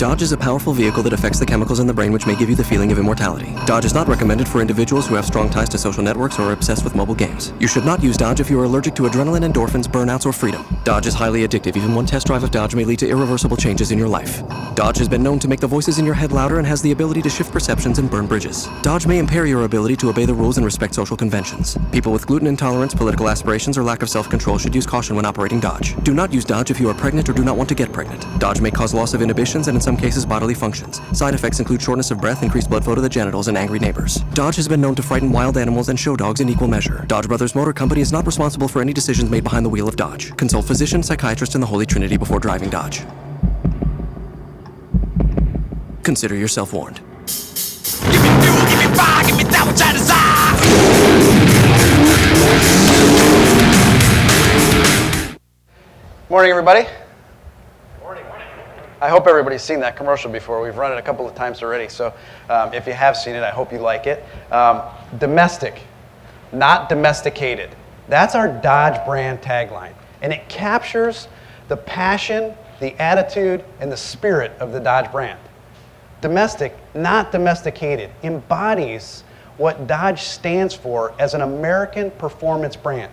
Dodge is a powerful vehicle that affects the chemicals in the brain which may give you the feeling of immortality. Dodge is not recommended for individuals who have strong ties to social networks or are obsessed with mobile games. You should not use Dodge if you are allergic to adrenaline, endorphins, burnouts, or freedom. Dodge is highly addictive. Even one test drive of Dodge may lead to irreversible changes in your life. Dodge has been known to make the voices in your head louder and has the ability to shift perceptions and burn bridges. Dodge may impair your ability to obey the rules and respect social conventions. People with gluten intolerance, political aspirations, or lack of self-control should use caution when operating Dodge. Do not use Dodge if you are pregnant or do not want to get pregnant. Dodge may cause loss of inhibitions and in some cases bodily functions. Side effects include shortness of breath, increased blood flow to the genitals, and angry neighbors. Dodge has been known to frighten wild animals and show dogs in equal measure. Dodge Brothers Motor Company is not responsible for any decisions made behind the wheel of Dodge. Consult physician, psychiatrist, and the Holy Trinity before driving Dodge. Consider yourself warned. Give me fuel, give me fire, give me that which I desire. Morning, everybody. I hope everybody's seen that commercial before. We've run it a couple of times already, so if you have seen it, I hope you like it. Domestic, not domesticated. That's our Dodge brand tagline, and it captures the passion, the attitude, and the spirit of the Dodge brand. Domestic, not domesticated, embodies what Dodge stands for as an American performance brand.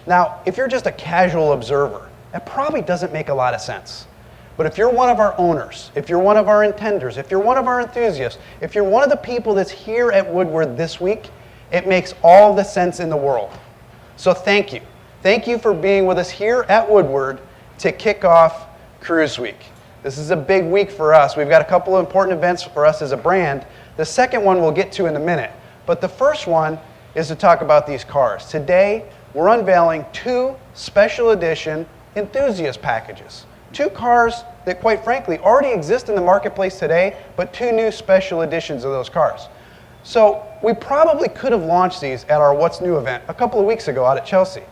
Now, if you're just a casual observer, that probably doesn't make a lot of sense. But if you're one of our owners, if you're one of our intenders, if you're one of our enthusiasts, if you're one of the people that's here at Woodward this week, it makes all the sense in the world. So thank you. Thank you for being with us here at Woodward to kick off Cruise Week. This is a big week for us. We've got a couple of important events for us as a brand. The second one we'll get to in a minute. But the first one is to talk about these cars. Today, we're unveiling two special edition enthusiast packages. Two cars that, quite frankly, already exist in the marketplace today, but two new special editions of those cars. So we probably could have launched these at our What's New event a couple of weeks ago out at Chelsea.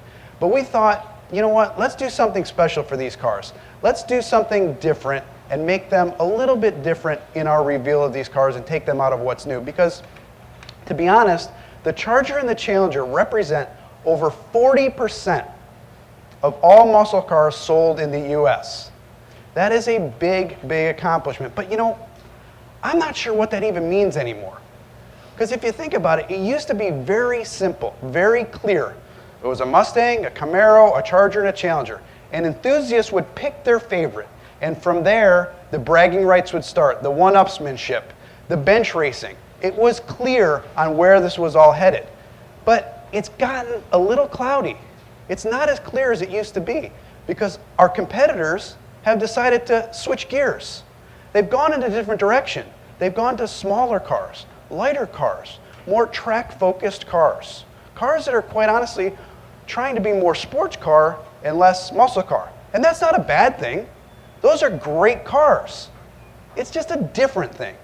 But we thought, you know what, let's do something special for these cars. Let's do something different and make them a little bit different in our reveal of these cars and take them out of What's New. Because, to be honest, the Charger and the Challenger represent over 40% of all muscle cars sold in the US. That is a big, big accomplishment. But you know, I'm not sure what that even means anymore. Because if you think about it, it used to be very simple, very clear. It was a Mustang, a Camaro, a Charger, and a Challenger. And enthusiasts would pick their favorite. And from there, the bragging rights would start, the one-upsmanship, the bench racing. It was clear on where this was all headed. But it's gotten a little cloudy. It's not as clear as it used to be because our competitors have decided to switch gears. They've gone in a different direction. They've gone to smaller cars, lighter cars, more track-focused cars. Cars that are, quite honestly, trying to be more sports car and less muscle car. And that's not a bad thing. Those are great cars. It's just a different thing.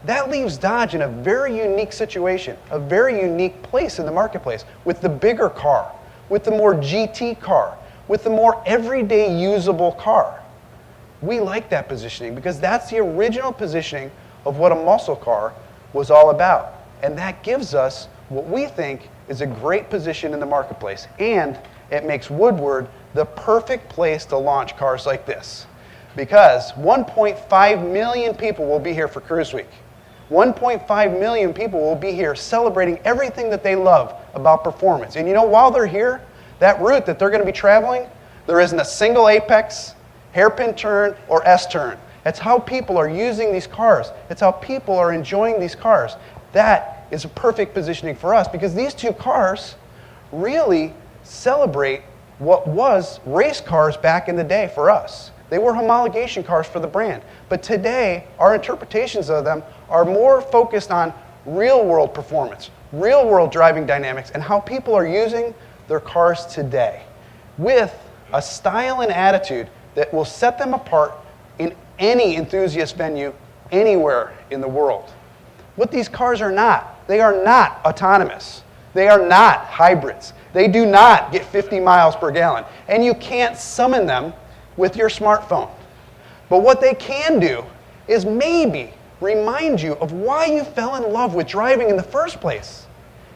That leaves Dodge in a very unique situation, a very unique place in the marketplace with the bigger car, with the more GT car, with the more everyday usable car. We like that positioning because that's the original positioning of what a muscle car was all about. And that gives us what we think is a great position in the marketplace. And it makes Woodward the perfect place to launch cars like this. Because 1.5 million people will be here for Cruise Week. 1.5 million people will be here celebrating everything that they love about performance. And you know, while they're here, that route that they're going to be traveling, there isn't a single apex, hairpin turn, or S-turn. That's how people are using these cars. It's how people are enjoying these cars. That is a perfect positioning for us because these two cars really celebrate what was race cars back in the day for us. They were homologation cars for the brand. But today, our interpretations of them are more focused on real-world performance, real-world driving dynamics, and how people are using their cars today with a style and attitude that will set them apart in any enthusiast venue anywhere in the world. What these cars are not, they are not autonomous. They are not hybrids. They do not get 50 miles per gallon. And you can't summon them with your smartphone. But what they can do is maybe remind you of why you fell in love with driving in the first place.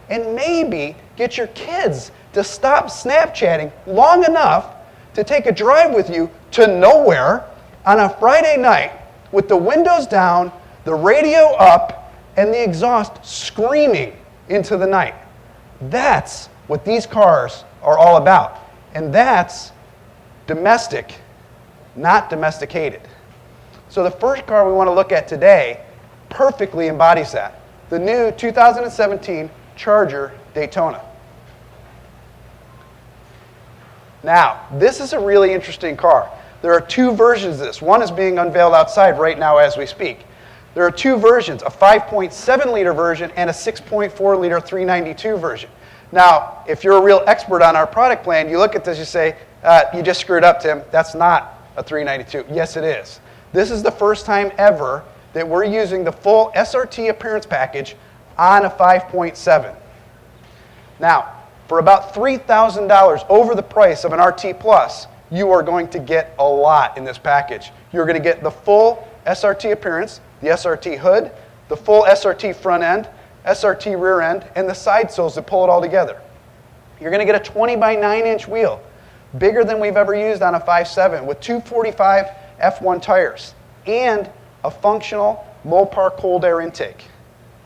And maybe get your kids to stop Snapchatting long enough to take a drive with you to nowhere on a Friday night with the windows down, the radio up, and the exhaust screaming into the night. That's what these cars are all about. And that's domestic, not domesticated. So the first car we want to look at today perfectly embodies that. The new 2017 Charger Daytona. Now, this is a really interesting car. There are two versions of this. One is being unveiled outside right now as we speak. There are two versions, a 5.7 liter version and a 6.4 liter 392 version. Now, if you're a real expert on our product plan, you look at this, you say, you just screwed up, Tim. That's not a 392. Yes, it is. This is the first time ever that we're using the full SRT appearance package on a 5.7. Now, for about $3,000 over the price of an RT Plus, you are going to get a lot in this package. You're going to get the full SRT appearance, the SRT hood, the full SRT front end, SRT rear end, and the side soles that pull it all together. You're going to get a 20 by 9 inch wheel, bigger than we've ever used on a 5.7, with 245 F1 tires, and a functional Mopar cold air intake.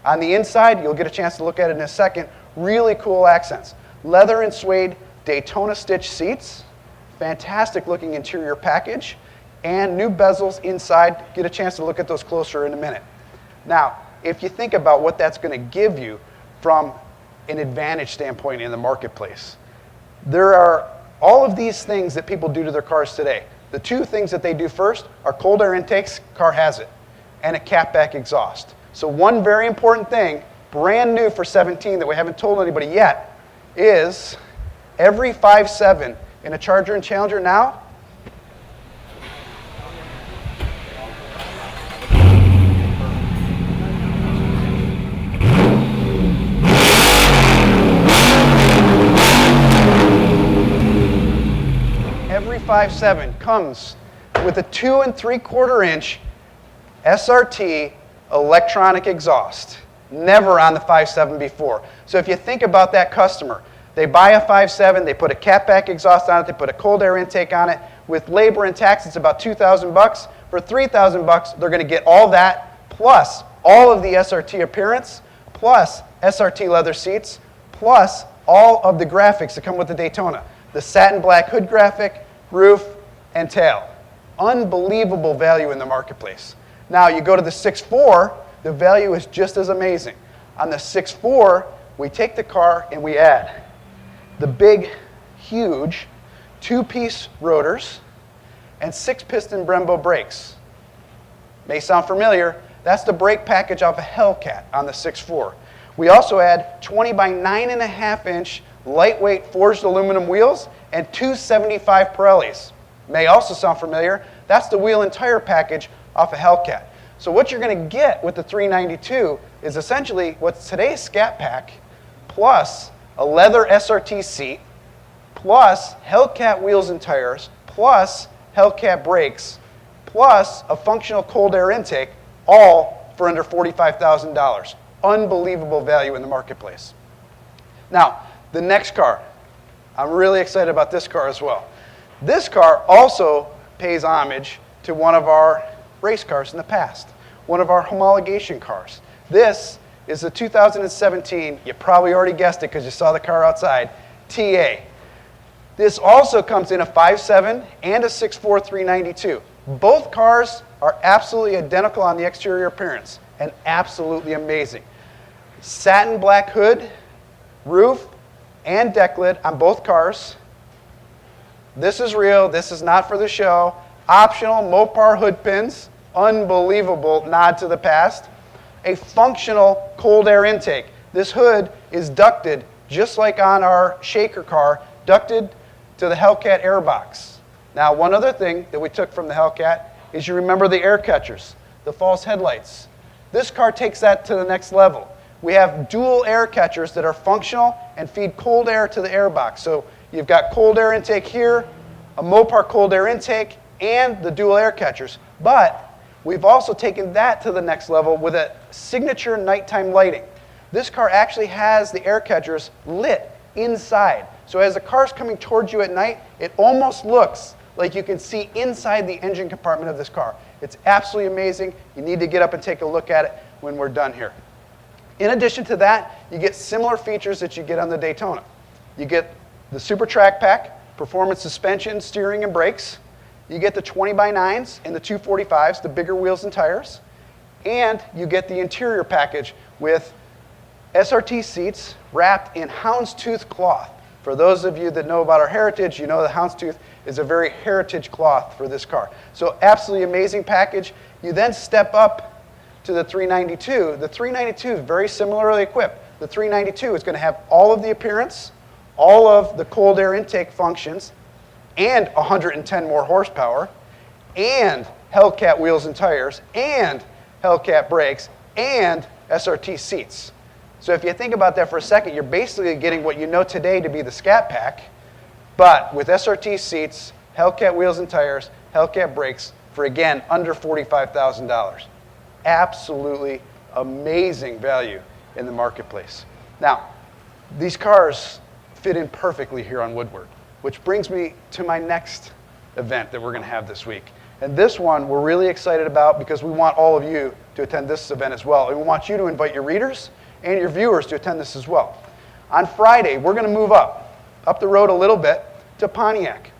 On the inside, you'll get a chance to look at it in a second, really cool accents. Leather and suede Daytona stitch seats, fantastic looking interior package, and new bezels inside. Get a chance to look at those closer in a minute. Now, if you think about what that's going to give you from an advantage standpoint in the marketplace, there are all of these things that people do to their cars today. The two things that they do first are cold air intakes, car has it, and a catback exhaust. So one very important thing, brand new for 17 that we haven't told anybody yet, is every 5.7 in a Charger and Challenger now, every 5.7 comes with a 2 3/4 inch SRT electronic exhaust. Never on the 5.7 before. So if you think about that customer, they buy a 5.7, they put a catback exhaust on it, they put a cold air intake on it. With labor and tax, it's about $2,000. For $3,000, they're going to get all that, plus all of the SRT appearance, plus SRT leather seats, plus all of the graphics that come with the Daytona. The satin black hood graphic, roof, and tail. Unbelievable value in the marketplace. Now you go to the 6.4, the value is just as amazing. On the 6.4, we take the car and we add the big, huge 2-piece rotors and 6-piston Brembo brakes. May sound familiar. That's the brake package off a Hellcat on the 6.4. We also add 20 by 9.5 inch lightweight forged aluminum wheels and 275 Pirellis. May also sound familiar. That's the wheel and tire package off a Hellcat. So what you're going to get with the 392 is essentially what's today's Scat Pack, plus a leather SRT seat, plus Hellcat wheels and tires, plus Hellcat brakes, plus a functional cold air intake, all for under $45,000. Unbelievable value in the marketplace. Now, the next car. I'm really excited about this car as well. This car also pays homage to one of our race cars in the past, one of our homologation cars. This is the 2017, you probably already guessed it because you saw the car outside, TA. This also comes in a 5.7 and a 6.4 392. Both cars are absolutely identical on the exterior appearance and absolutely amazing. Satin black hood, roof, and deck lid on both cars. This is real, this is not for the show. Optional Mopar hood pins, unbelievable nod to the past. A functional cold air intake. This hood is ducted, just like on our Shaker car, ducted to the Hellcat air box. Now, one other thing that we took from the Hellcat is you remember the air catchers, the false headlights. This car takes that to the next level. We have dual air catchers that are functional and feed cold air to the air box. So you've got cold air intake here, a Mopar cold air intake, and the dual air catchers. But we've also taken that to the next level with a signature nighttime lighting. This car actually has the air catchers lit inside. So as the car's coming towards you at night, it almost looks like you can see inside the engine compartment of this car. It's absolutely amazing. You need to get up and take a look at it when we're done here. In addition to that, you get similar features that you get on the Daytona. You get the Super Track Pack, performance suspension, steering, and brakes. You get the 20x9s and the 245s, the bigger wheels and tires. And you get the interior package with SRT seats wrapped in houndstooth cloth. For those of you that know about our heritage, you know the houndstooth is a very heritage cloth for this car. So absolutely amazing package. You then step up to the 392. The 392 is very similarly equipped. The 392 is going to have all of the appearance, all of the cold air intake functions, and 110 more horsepower, and Hellcat wheels and tires, and Hellcat brakes, and SRT seats. So if you think about that for a second, you're basically getting what you know today to be the Scat Pack, but with SRT seats, Hellcat wheels and tires, Hellcat brakes, for again, under $45,000. Absolutely amazing value in the marketplace. Now, these cars fit in perfectly here on Woodward, which brings me to my next event that we're going to have this week. And this one we're really excited about because we want all of you to attend this event as well. And we want you to invite your readers and your viewers to attend this as well. On Friday, we're going to move up the road a little bit to Pontiac.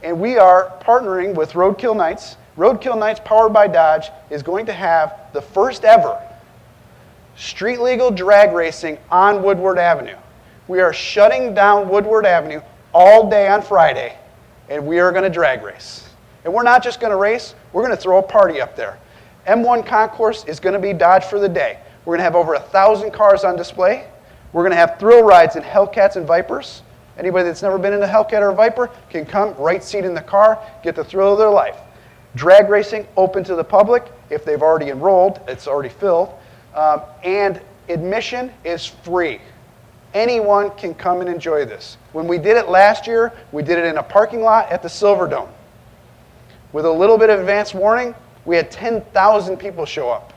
And we are partnering with Roadkill Nights. Roadkill Nights, powered by Dodge, is going to have the first ever street legal drag racing on Woodward Avenue. We are shutting down Woodward Avenue all day on Friday, and we are going to drag race. And we're not just going to race, we're going to throw a party up there. M1 Concourse is going to be Dodge for the day. We're going to have over 1,000 cars on display. We're going to have thrill rides in Hellcats and Vipers. Anybody that's never been in a Hellcat or a Viper can come, right seat in the car, get the thrill of their life. Drag racing open to the public. If they've already enrolled, it's already filled. And admission is free. Anyone can come and enjoy this. When we did it last year, we did it in a parking lot at the Silverdome. With a little bit of advance warning, we had 10,000 people show up.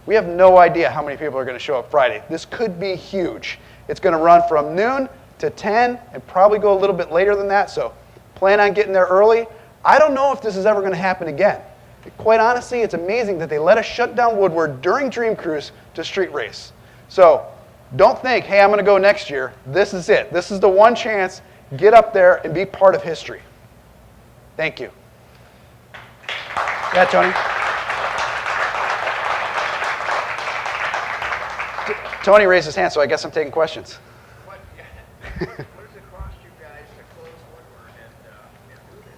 We have no idea how many people are going to show up Friday. This could be huge. It's going to run from noon to 10 and probably go a little bit later than that, so plan on getting there early. I don't know if this is ever going to happen again. Quite honestly, it's amazing that they let us shut down Woodward during Dream Cruise to street race. So don't think, hey, I'm going to go next year. This is it. This is the one chance. Get up there and be part of history. Thank you. Yeah, Tony. Tony raised his hand, so I guess I'm taking questions. What does it cost you guys to close Woodward and do this?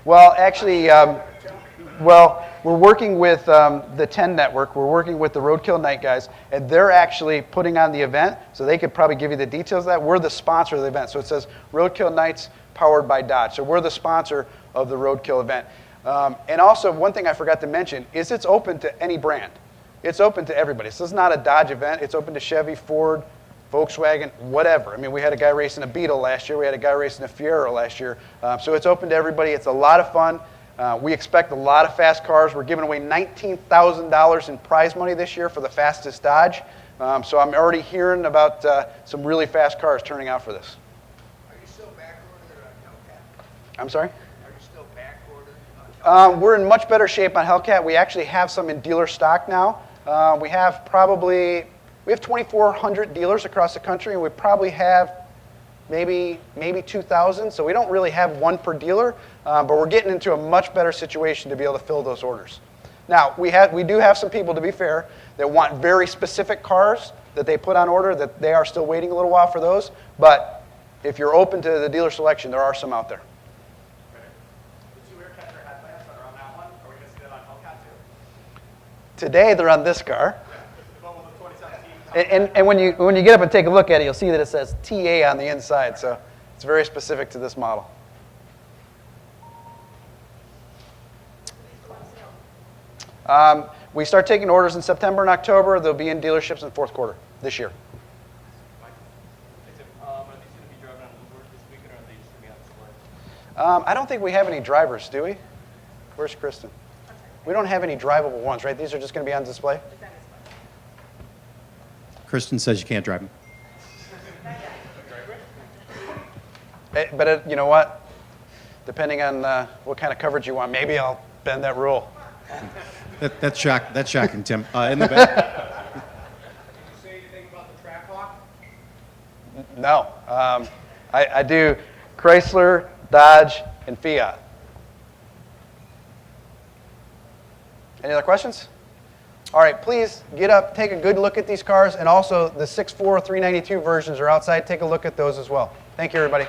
Well, actually, we're working with the 10 Network. We're working with the Roadkill Night guys, and they're actually putting on the event, so they could probably give you the details of that. We're the sponsor of the event, so it says Roadkill Nights powered by Dodge. So we're the sponsor of the Roadkill event. And also, one thing I forgot to mention is it's open to any brand. It's open to everybody. This is not a Dodge event. It's open to Chevy, Ford, Volkswagen, whatever. I mean, we had a guy racing a Beetle last year. We had a guy racing a Fiero last year. So it's open to everybody. It's a lot of fun. We expect a lot of fast cars. We're giving away $19,000 in prize money this year for the fastest Dodge. So I'm already hearing about some really fast cars turning out for this. Are you still back-ordered on Hellcat? I'm sorry? Are you still back-ordered on We're in much better shape on Hellcat. We actually have some in dealer stock now. We have 2,400 dealers across the country, and we probably have maybe 2,000. So we don't really have one per dealer, but we're getting into a much better situation to be able to fill those orders. Now, we do have some people, to be fair, that want very specific cars that they put on order, that they are still waiting a little while for those. But if you're open to the dealer selection, there are some out there. The two Aircats are headlamps that are on that one. Are we going to see that on Hellcat too? Today, they're on this car. The one with the 2017. And when you get up and take a look at it, you'll see that it says TA on the inside. So it's very specific to this model. We start taking orders in September and October. They'll be in dealerships in fourth quarter this year. Are these going to be driving on Woodward this weekend, or are they just going to be on display? I don't think we have any drivers, do we? Where's Kristen? We don't have any drivable ones, right? These are just going to be on display? Kristen says you can't drive them. But you know what? Depending on what kind of coverage you want, maybe I'll bend that rule. That's shocking, Tim. In the back. Did you say anything about the Trackhawk? No. I do Chrysler, Dodge, and Fiat. Any other questions? All right, please get up, take a good look at these cars, and also the 6.4 392 versions are outside. Take a look at those as well. Thank you, everybody.